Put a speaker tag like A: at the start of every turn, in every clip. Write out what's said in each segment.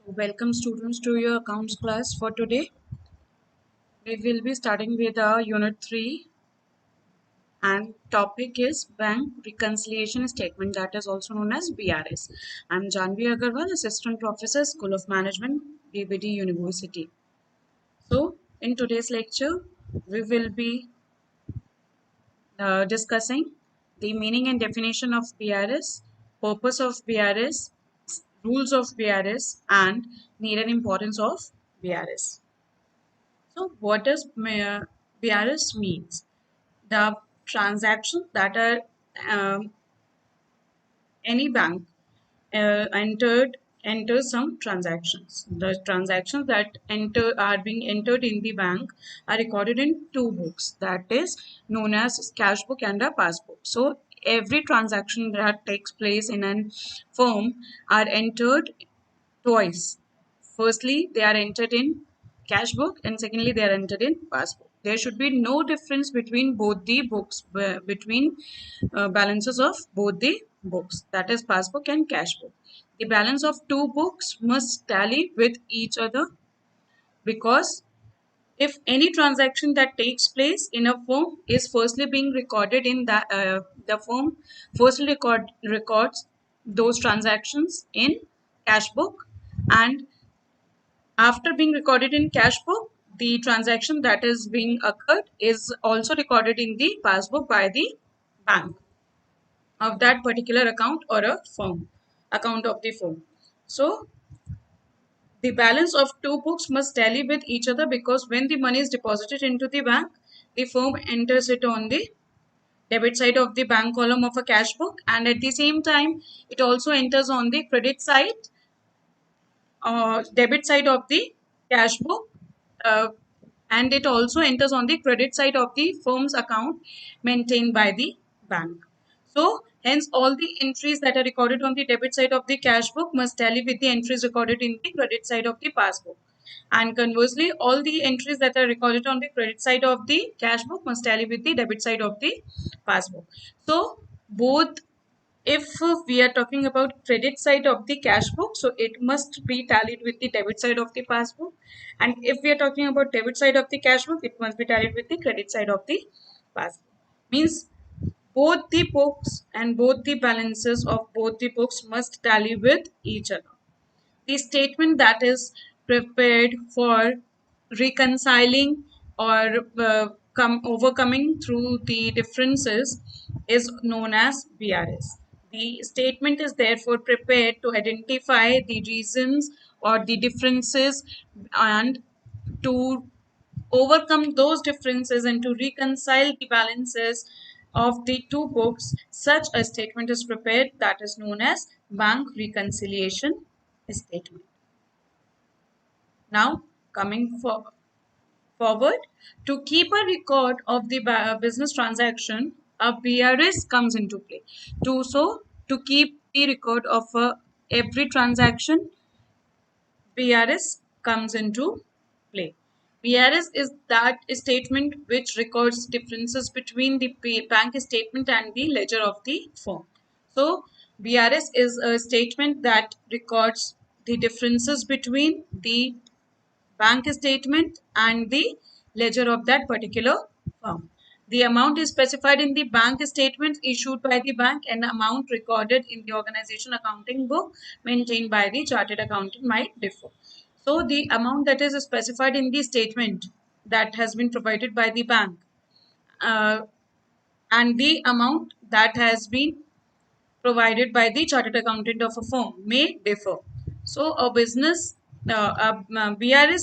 A: Welcome students to your accounts class for today. We will be starting with our unit 3 and topic is bank reconciliation statement, that is also known as BRS. I am Janvi Agarwal, Assistant Professor, School of Management, BBD University. So in today's lecture, we will be discussing the meaning and definition of BRS, purpose of BRS, rules of BRS and need and importance of BRS. So, what does BRS means? The transactions that are any bank enters some transactions. The transactions that are being entered in the bank are recorded in two books, that is known as cash book and a passbook. So every transaction that takes place in a firm are entered twice. Firstly, they are entered in cash book and secondly, they are entered in passbook. There should be no difference between both the books, between balances of both the books, that is passbook and cash book. The balance of two books must tally with each other, because if any transaction that takes place in a firm is firstly being recorded in the firm firstly records those transactions in cash book, and after being recorded in cash book, the transaction that is being occurred is also recorded in the passbook by the bank of that particular account or a firm account of the firm. So the balance of two books must tally with each other, because when the money is deposited into the bank, the firm enters it on the debit side of the bank column of a cash book, and at the same time it also enters on the credit side, debit side of the cash book, uh, and it also enters on the credit side of the firm's account maintained by the bank. So hence all the entries that are recorded on the debit side of the cash book must tally with the entries recorded in the credit side of the passbook, and conversely all the entries that are recorded on the credit side of the cash book must tally with the debit side of the passbook. So both, if we are talking about credit side of the cash book, so it must be tallied with the debit side of the passbook, and if we are talking about debit side of the cash book, it must be tallied with the credit side of the passbook. Means both the books and both the balances of both the books must tally with each other. The statement that is prepared for reconciling or overcoming through the differences is known as BRS. The statement is therefore prepared to identify the reasons or the differences, and to overcome those differences and to reconcile the balances of the two books. Such a statement is prepared, that is known as bank reconciliation statement. Now, coming forward, to keep a record of the business transaction, a BRS comes into play. To keep the record of every transaction, BRS comes into play. BRS is that statement which records differences between the bank statement and the ledger of the firm. So, BRS is a statement that records the differences between the bank statement and the ledger of that particular firm. The amount is specified in the bank statement issued by the bank, and the amount recorded in the organization accounting book maintained by the chartered accountant might differ. So the amount that is specified in the statement that has been provided by the bank, uh, and the amount that has been provided by the chartered accountant of a firm may differ. So, BRS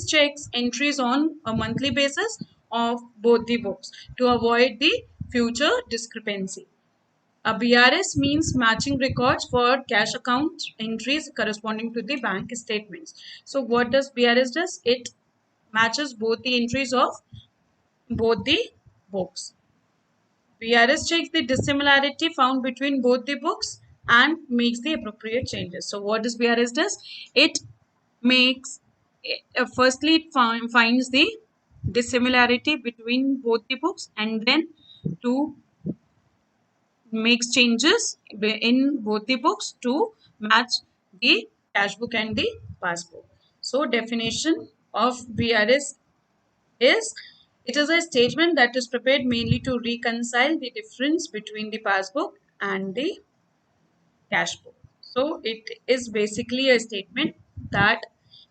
A: checks entries on a monthly basis of both the books to avoid the future discrepancy. A BRS means matching records for cash account entries corresponding to the bank statements. So, what does BRS does? It matches both the entries of both the books. BRS checks the dissimilarity found between both the books and makes the appropriate changes. So what does BRS does? It makes, firstly it finds the dissimilarity between both the books, and then to makes changes in both the books to match the cash book and the passbook. So definition of BRS is, it is a statement that is prepared mainly to reconcile the difference between the passbook and the cash book. So it is basically a statement that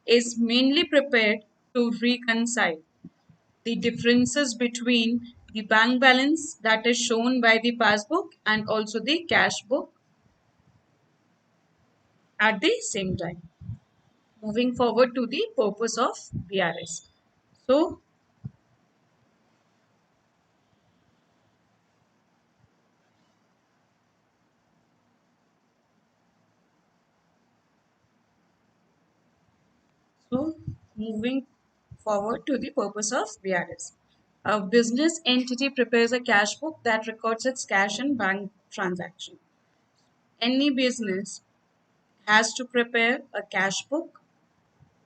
A: is mainly prepared to reconcile the differences between the bank balance that is shown by the passbook and also the cash book at the same time. Moving forward to the purpose of BRS. So So, moving forward to the purpose of BRS. A business entity prepares a cash book that records its cash and bank transaction. Any business has to prepare a cash book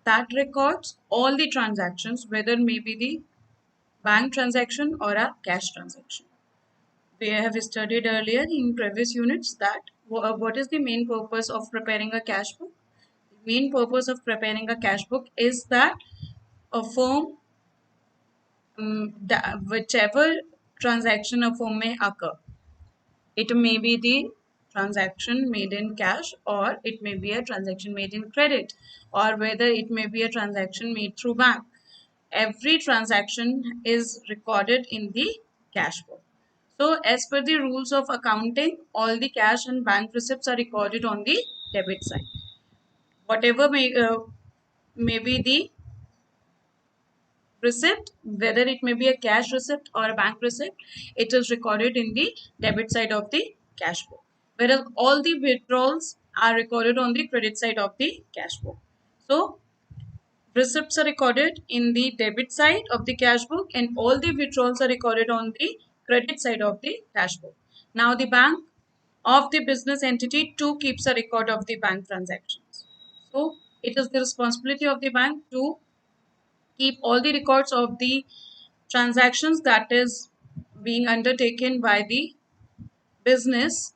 A: that records all the transactions, whether maybe the bank transaction or a cash transaction. We have studied earlier in previous units that what is the main purpose of preparing a cash book? The main purpose of preparing a cash book is that a firm whichever transaction a firm may occur. It may be the transaction made in cash, or it may be a transaction made in credit, or whether it may be a transaction made through bank. Every transaction is recorded in the cash book. So as per the rules of accounting, all the cash and bank receipts are recorded on the debit side. Whatever may be the receipt, whether it may be a cash receipt or a bank receipt, it is recorded in the debit side of the cash book. Whereas all the withdrawals are recorded on the credit side of the cash book. So receipts are recorded in the debit side of the cash book and all the withdrawals are recorded on the credit side of the cash book. Now the bank of the business entity too keeps a record of the bank transactions. So it is the responsibility of the bank to keep all the records of the transactions that is being undertaken by the business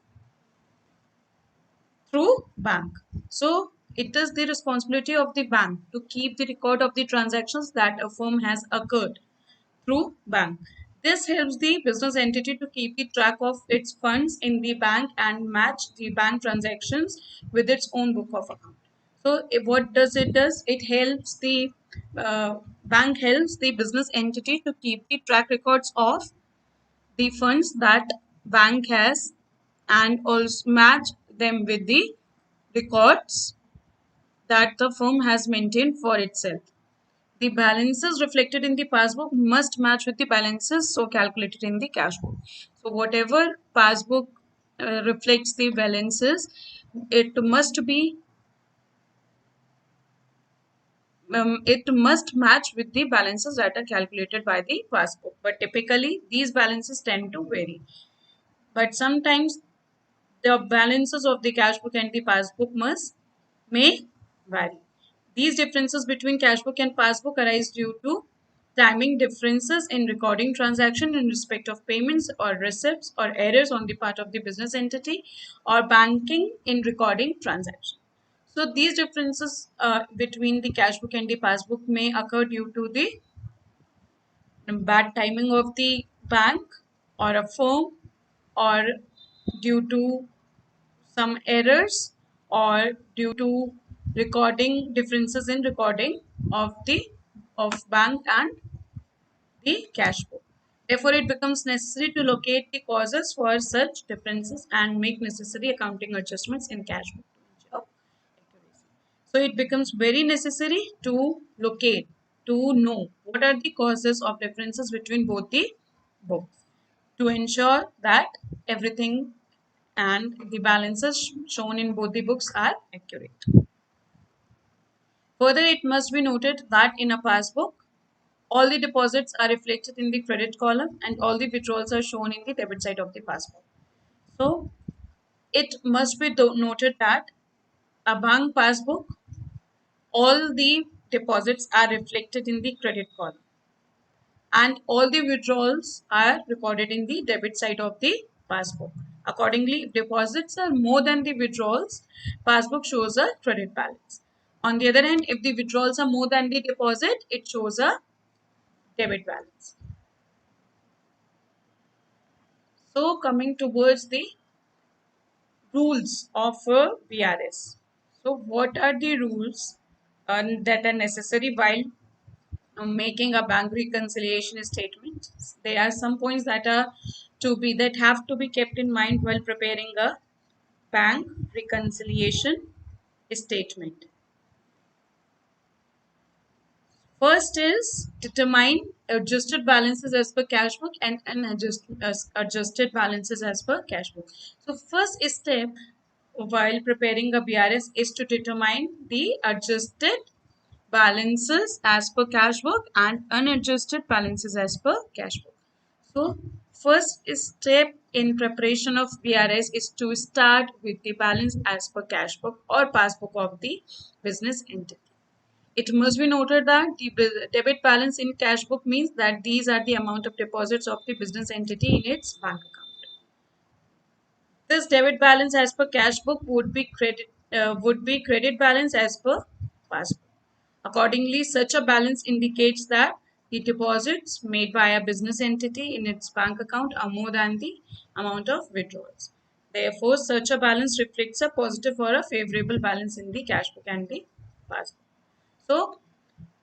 A: through bank. So it is the responsibility of the bank to keep the record of the transactions that a firm has occurred through bank. This helps the business entity to keep the track of its funds in the bank and match the bank transactions with its own book of account. So what does it does? It helps the bank helps the business entity to keep the track records of the funds that bank has and also match them with the records that the firm has maintained for itself. The balances reflected in the passbook must match with the balances so calculated in the cash book. So whatever passbook reflects the balances, it must match with the balances that are calculated by the passbook. But typically these balances tend to vary. But sometimes the balances of the cash book and the passbook may vary. These differences between cash book and passbook arise due to timing differences in recording transaction in respect of payments or receipts or errors on the part of the business entity or banking in recording transaction. So these differences between the cash book and the passbook may occur due to the bad timing of the bank or a firm, or due to some errors, or due to recording differences in recording of the of bank and the cash book. Therefore, it becomes necessary to locate the causes for such differences and make necessary accounting adjustments in cash book to ensure accuracy. So it becomes very necessary to locate, to know what are the causes of differences between both the books to ensure that everything and the balances shown in both the books are accurate. Further, it must be noted that in a passbook, all the deposits are reflected in the credit column and all the withdrawals are shown in the debit side of the passbook. So, it must be noted that a bank passbook, all the deposits are reflected in the credit column and all the withdrawals are recorded in the debit side of the passbook. Accordingly, if deposits are more than the withdrawals, passbook shows a credit balance. On the other hand, if the withdrawals are more than the deposit, it shows a debit balance. So coming towards the rules of a BRS. So what are the rules that are necessary while making a bank reconciliation statement? There are some points that have to be kept in mind while preparing a bank reconciliation statement. First is determine adjusted balances as per cash book and adjusted balances as per cash book. So first step while preparing a BRS is to determine the adjusted balances as per cash book and unadjusted balances as per cash book. So first step in preparation of BRS is to start with the balance as per cash book or passbook of the business entity. It must be noted that the debit balance in cash book means that these are the amount of deposits of the business entity in its bank account. This debit balance as per cash book would be credit balance as per passbook. Accordingly, such a balance indicates that the deposits made by a business entity in its bank account are more than the amount of withdrawals. Therefore, such a balance reflects a positive or a favorable balance in the cash book and the passbook. So,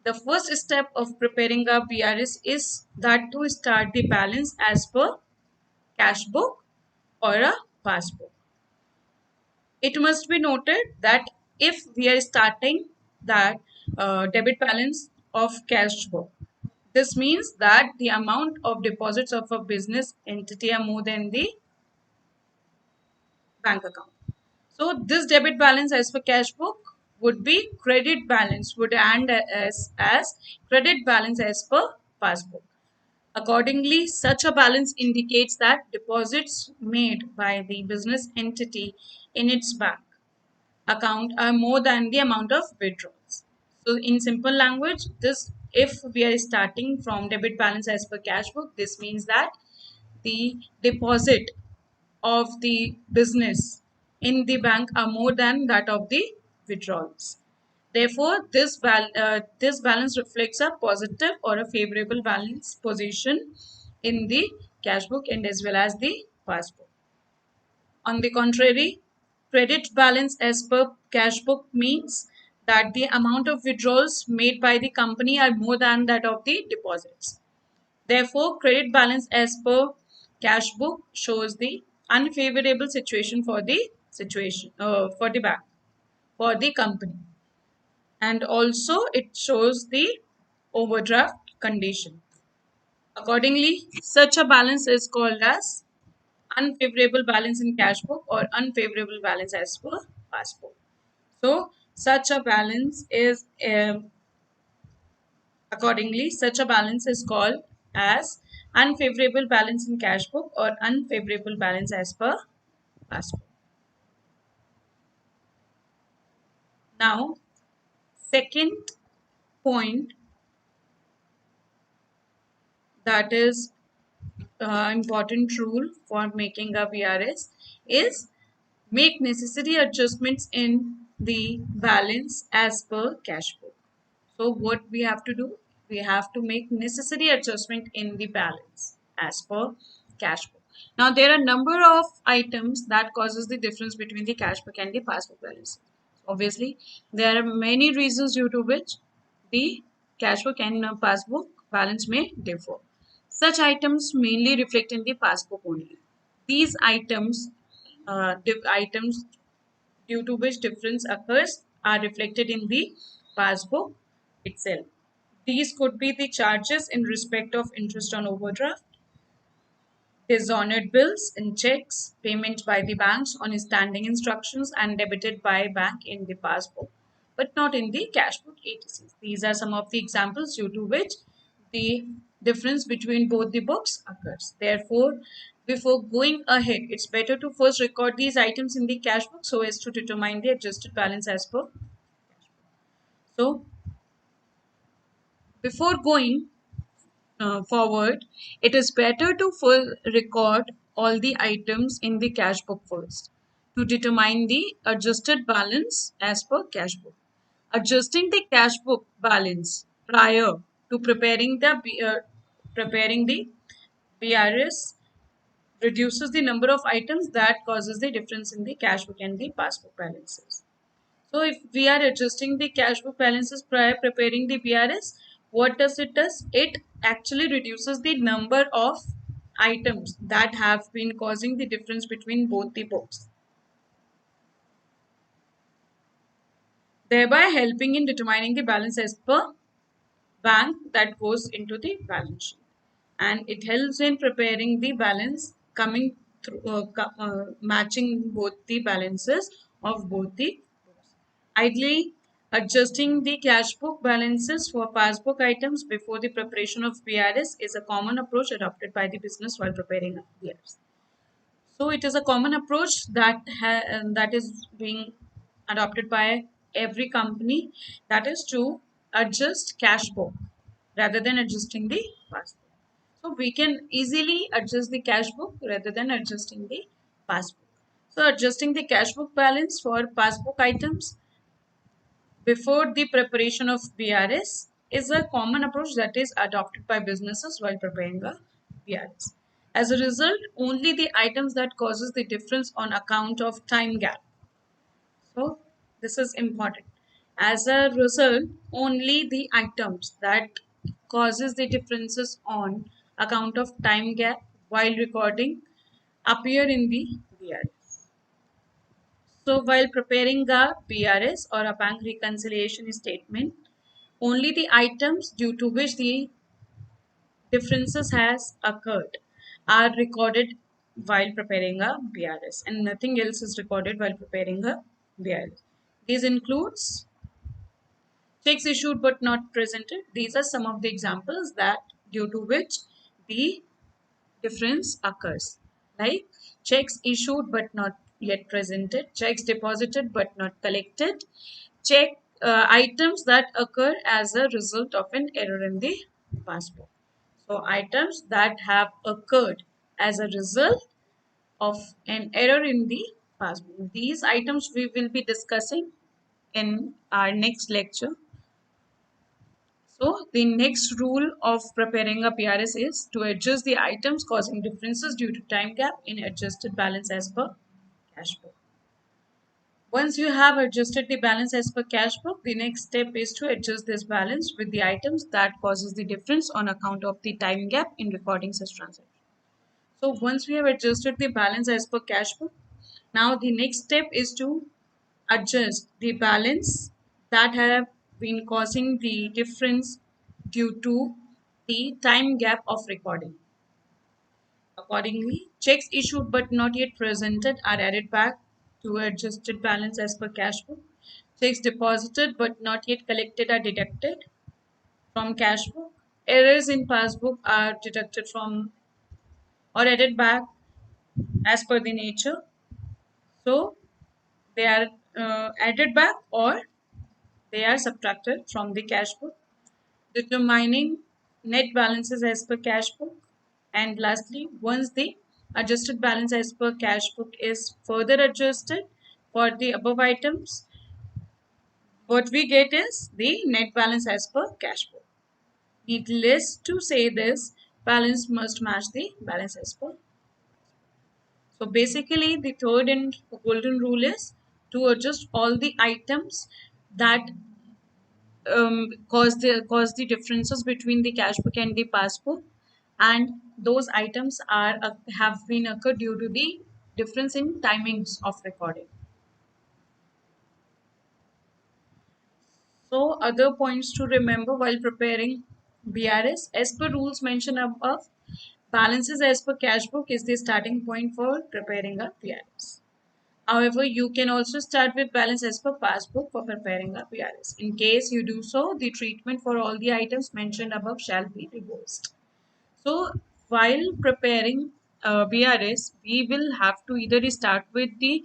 A: the first step of preparing a BRS is that to start the balance as per cash book or a passbook. It must be noted that if we are starting that debit balance of cash book, this means that the amount of deposits of a business entity are more than the bank account. So this debit balance as per cash book would be credit balance, would end as credit balance as per passbook. Accordingly, such a balance indicates that deposits made by the business entity in its bank account are more than the amount of withdrawals. So in simple language, this if we are starting from debit balance as per cash book, this means that the deposit of the business in the bank are more than that of the withdrawals. Therefore, this balance reflects a positive or a favorable balance position in the cash book and as well as the passbook. On the contrary, credit balance as per cash book means that the amount of withdrawals made by the company are more than that of the deposits. Therefore, credit balance as per cash book shows the unfavorable situation for the for the bank, for the company, and also it shows the overdraft condition. Accordingly, such a balance is called as unfavorable balance in cash book or unfavorable balance as per passbook. So, such a balance is accordingly such a balance is called as unfavorable balance in cash book or unfavorable balance as per passbook. Now, second point that is important rule for making a VRS is make necessary adjustments in the balance as per cash book. So what we have to do? We have to make necessary adjustment in the balance as per cash book. Now there are number of items that causes the difference between the cash book and the passbook balance. Obviously, there are many reasons due to which the cash book and passbook balance may differ. Such items mainly reflect in the passbook only. These items due to which difference occurs are reflected in the passbook itself. These could be the charges in respect of interest on overdraft, dishonored bills and checks, payment by the banks on standing instructions and debited by bank in the passbook, but not in the cash book ATCs. These are some of the examples due to which the difference between both the books occurs. Therefore, before going ahead, it's better to first record these items in the cash book so as to determine the adjusted balance as per. So, before going forward, it is better to record all the items in the cash book first to determine the adjusted balance as per cash book. Adjusting the cash book balance prior to preparing the BRS reduces the number of items that causes the difference in the cash book and the passbook balances. So if we are adjusting the cash book balances prior preparing the BRS, what does it does? It actually reduces the number of items that have been causing the difference between both the books, thereby helping in determining the balance as per bank that goes into the balance sheet. And it helps in preparing the balance coming through matching both the balances of both the books. Ideally, adjusting the cash book balances for passbook items before the preparation of BRS is a common approach adopted by the business while preparing BRS. So it is a common approach that is being adopted by every company, that is to adjust cash book rather than adjusting the passbook. So we can easily adjust the cash book rather than adjusting the passbook. So adjusting the cash book balance for passbook items before the preparation of BRS is a common approach that is adopted by businesses while preparing a BRS. As a result, only the items that causes the difference on account of time gap. So this is important. As a result, only the items that causes the differences on account of time gap while recording appear in the BRS. So while preparing a BRS or a bank reconciliation statement, only the items due to which the differences has occurred are recorded while preparing a BRS, and nothing else is recorded while preparing a BRS. These includes checks issued but not presented. These are some of the examples that due to which the difference occurs, like checks issued but not yet presented, checks deposited but not collected, check items that occur as a result of an error in the passbook. So items that have occurred as a result of an error in the passbook. These items we will be discussing in our next lecture. So the next rule of preparing a PRS is to adjust the items causing differences due to time gap in adjusted balance as per cash book. Once you have adjusted the balance as per cash book, the next step is to adjust this balance with the items that causes the difference on account of the time gap in recording such transactions. So once we have adjusted the balance as per cash book, now the next step is to adjust the balance that have been causing the difference due to the time gap of recording. Accordingly, checks issued but not yet presented are added back to adjusted balance as per cash book. Checks deposited but not yet collected are deducted from cash book. Errors in passbook are deducted from or added back as per the nature. So they are added back or they are subtracted from the cash book. Determining net balances as per cash book. And lastly, once the adjusted balance as per cash book is further adjusted for the above items, what we get is the net balance as per cash book. Needless to say this, balance must match the balance as per. So basically the third and golden rule is to adjust all the items that cause the differences between the cash book and the passbook, and those items are have been occurred due to the difference in timings of recording. So other points to remember while preparing BRS as per rules mentioned above, balances as per cash book is the starting point for preparing a BRS. However, you can also start with balance as per passbook for preparing a BRS. In case you do so, the treatment for all the items mentioned above shall be reversed. So, while preparing BRS, we will have to either start with the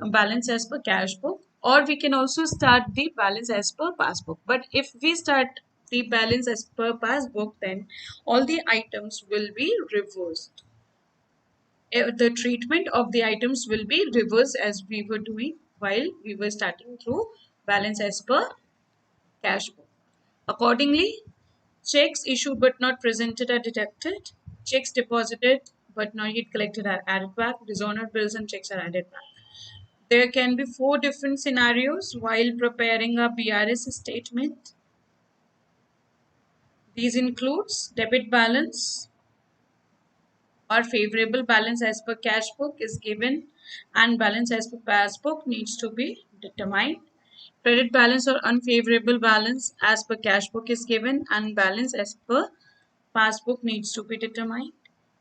A: balance as per cash book, or we can also start the balance as per passbook. But if we start the balance as per passbook, then all the items will be reversed. The treatment of the items will be reversed as we were doing while we were starting through balance as per cash book. Accordingly, checks issued but not presented are deducted. Checks deposited but not yet collected are added back. Dishonored bills and checks are added back. There can be four different scenarios while preparing a BRS statement. These includes debit balance or favorable balance as per cash book is given and balance as per passbook needs to be determined. Credit balance or unfavorable balance as per cash book is given and balance as per passbook needs to be determined.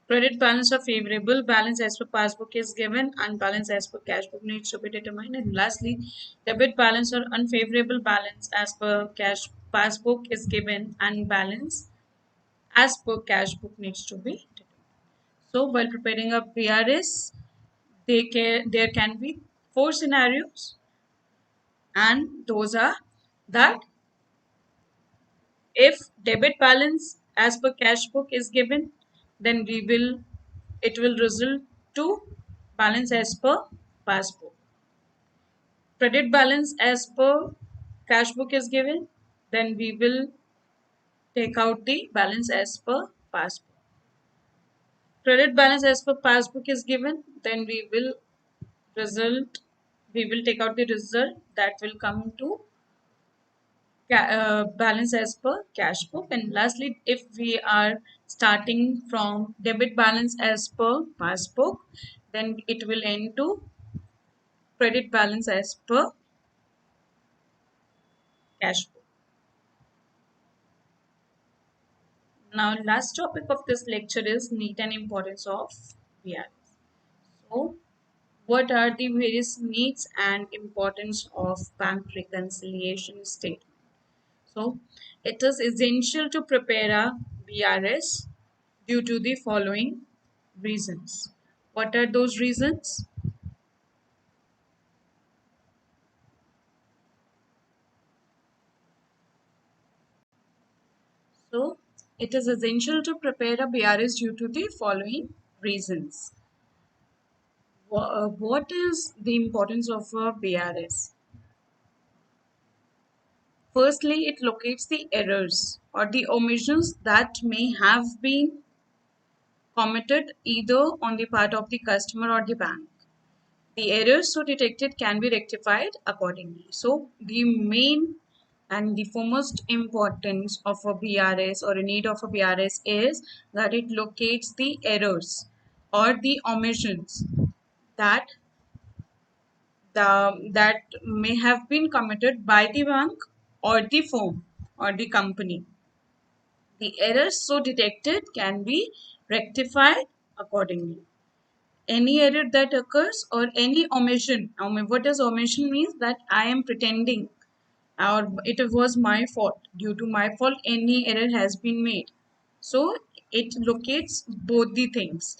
A: Credit balance or favorable balance as per passbook is given and balance as per cash book needs to be determined. And lastly, debit balance or unfavorable balance as per cash passbook is given and balance as per cash book needs to be determined. So while preparing a PRS, there can be four scenarios, and those are that if debit balance as per cash book is given, then it will result to balance as per passbook. Credit balance as per cash book is given, then we will take out the balance as per passbook. Credit balance as per passbook is given, then result we will take out the result that will come to balance as per cash book. And lastly, if we are starting from debit balance as per passbook, then it will end to credit balance as per cash book. Now last topic of this lecture is need and importance of BRS. So what are the various needs and importance of bank reconciliation statement? So it is essential to prepare a BRS due to the following reasons. What are those reasons? So it is essential to prepare a BRS due to the following reasons. What is the importance of a BRS? Firstly, it locates the errors or the omissions that may have been committed either on the part of the customer or the bank. The errors so detected can be rectified accordingly. So the main and the foremost importance of a BRS or a need of a BRS is that it locates the errors or the omissions that that may have been committed by the bank or the firm or the company. The errors so detected can be rectified accordingly. Any error that occurs or any omission. What does omission means? That I am pretending or it was my fault. Due to my fault, any error has been made. So it locates both the things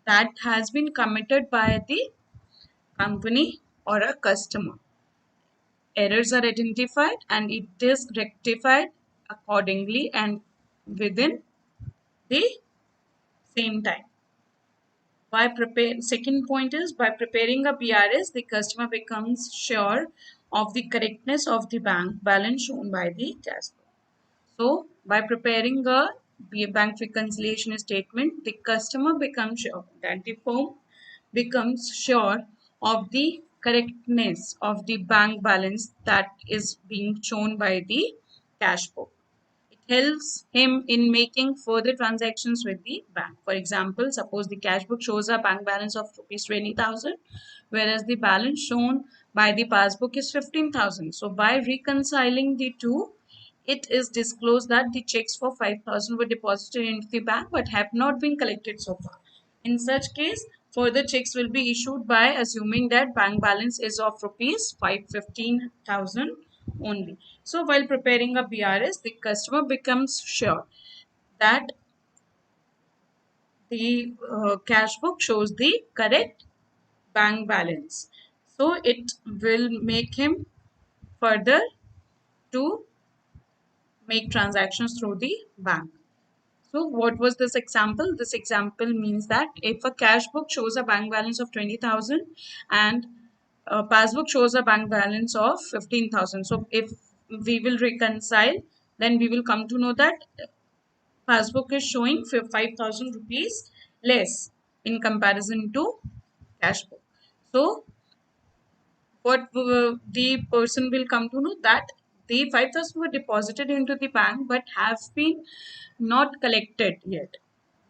A: that has been committed by the company or a customer. Errors are identified and it is rectified accordingly and within the same time. Second point is by preparing a BRS, the customer becomes sure of the correctness of the bank balance shown by the cash flow. So by preparing a bank reconciliation statement, the customer becomes sure that the firm becomes sure of the correctness of the bank balance that is being shown by the cash book. It helps him in making further transactions with the bank. For example, suppose the cash book shows a bank balance of rupees 20,000, whereas the balance shown by the passbook is 15,000. So by reconciling the two, it is disclosed that the checks for 5,000 were deposited into the bank but have not been collected so far. In such case, further checks will be issued by assuming that bank balance is of rupees 515,000 only. So while preparing a BRS, the customer becomes sure that the cash book shows the correct bank balance. So it will make him further to make transactions through the bank. So what was this example? This example means that if a cash book shows a bank balance of 20,000 and a passbook shows a bank balance of 15,000. So if we will reconcile, then we will come to know that passbook is showing 5,000 rupees less in comparison to cash book. So what the person will come to know that the 5,000 were deposited into the bank but have been not collected yet.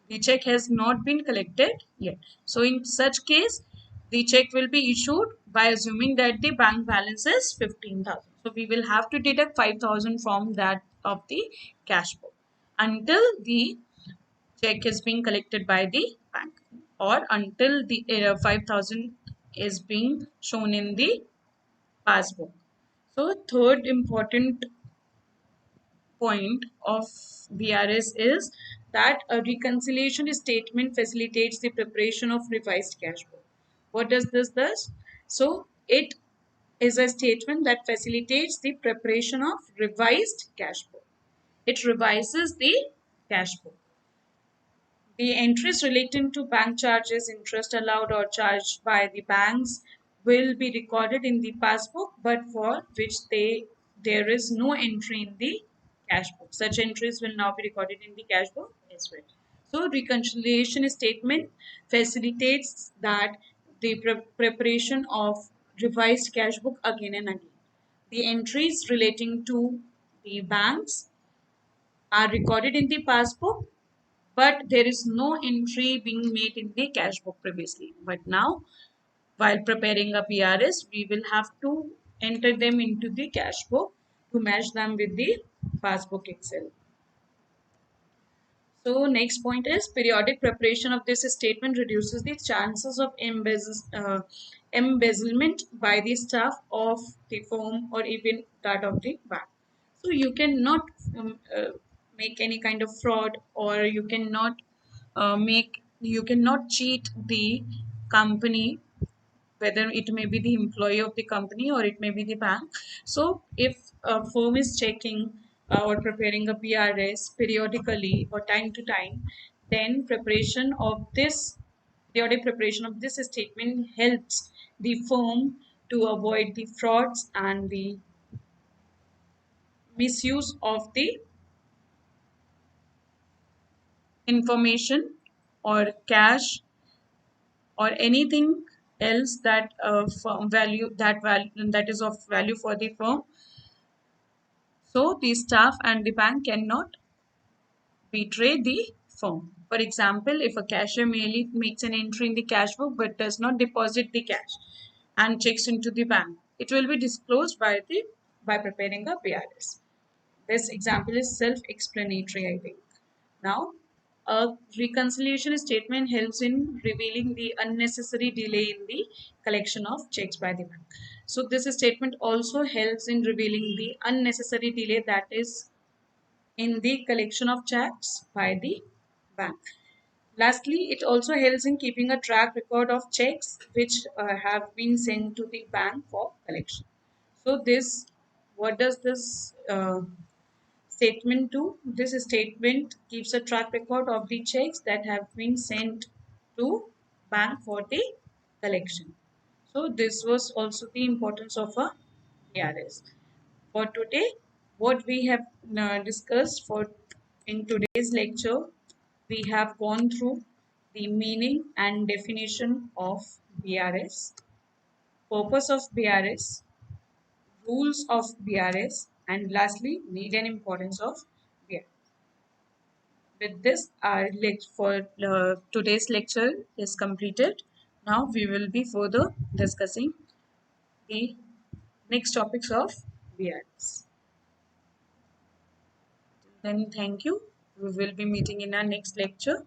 A: The check has not been collected yet. So in such case, the check will be issued by assuming that the bank balance is 15,000. So we will have to deduct 5,000 from that of the cash book until the check is being collected by the bank, or until the 5,000 is being shown in the passbook. So third important point of BRS is that a reconciliation statement facilitates the preparation of revised cash book. What does this do? So it is a statement that facilitates the preparation of revised cash book. It revises the cash book. The entries relating to bank charges, interest allowed or charged by the banks will be recorded in the passbook, but for which there is no entry in the cash book. Such entries will now be recorded in the cash book as well. So reconciliation statement facilitates that the preparation of revised cash book again and again. The entries relating to the banks are recorded in the passbook, but there is no entry being made in the cash book previously. But now, while preparing a PRS, we will have to enter them into the cash book to match them with the passbook itself. So next point is periodic preparation of this statement reduces the chances of embezzlement by the staff of the firm or even that of the bank. So you cannot make any kind of fraud, or you cannot cheat the company, whether it may be the employee of the company or it may be the bank. So if a firm is checking or preparing a PRS periodically or time to time, then periodic preparation of this statement helps the firm to avoid the frauds and the misuse of the information or cash or anything else that that is of value for the firm. So the staff and the bank cannot betray the firm. For example, if a cashier merely makes an entry in the cash book but does not deposit the cash and checks into the bank, it will be disclosed by preparing a PRS. This example is self-explanatory, I think. Now, a reconciliation statement helps in revealing the unnecessary delay in the collection of checks by the bank. So, this statement also helps in revealing the unnecessary delay that is in the collection of checks by the bank. Lastly, it also helps in keeping a track record of checks which have been sent to the bank for collection. So, what does this statement do? This statement keeps a track record of the checks that have been sent to bank for the collection. So, this was also the importance of a PRS. For today, what we have discussed for in today's lecture, we have gone through the meaning and definition of BRS, purpose of BRS, rules of BRS, and lastly, need and importance of BRS. With this, our for today's lecture is completed. Now we will be further discussing the next topics of BRS. Then thank you. We will be meeting in our next lecture.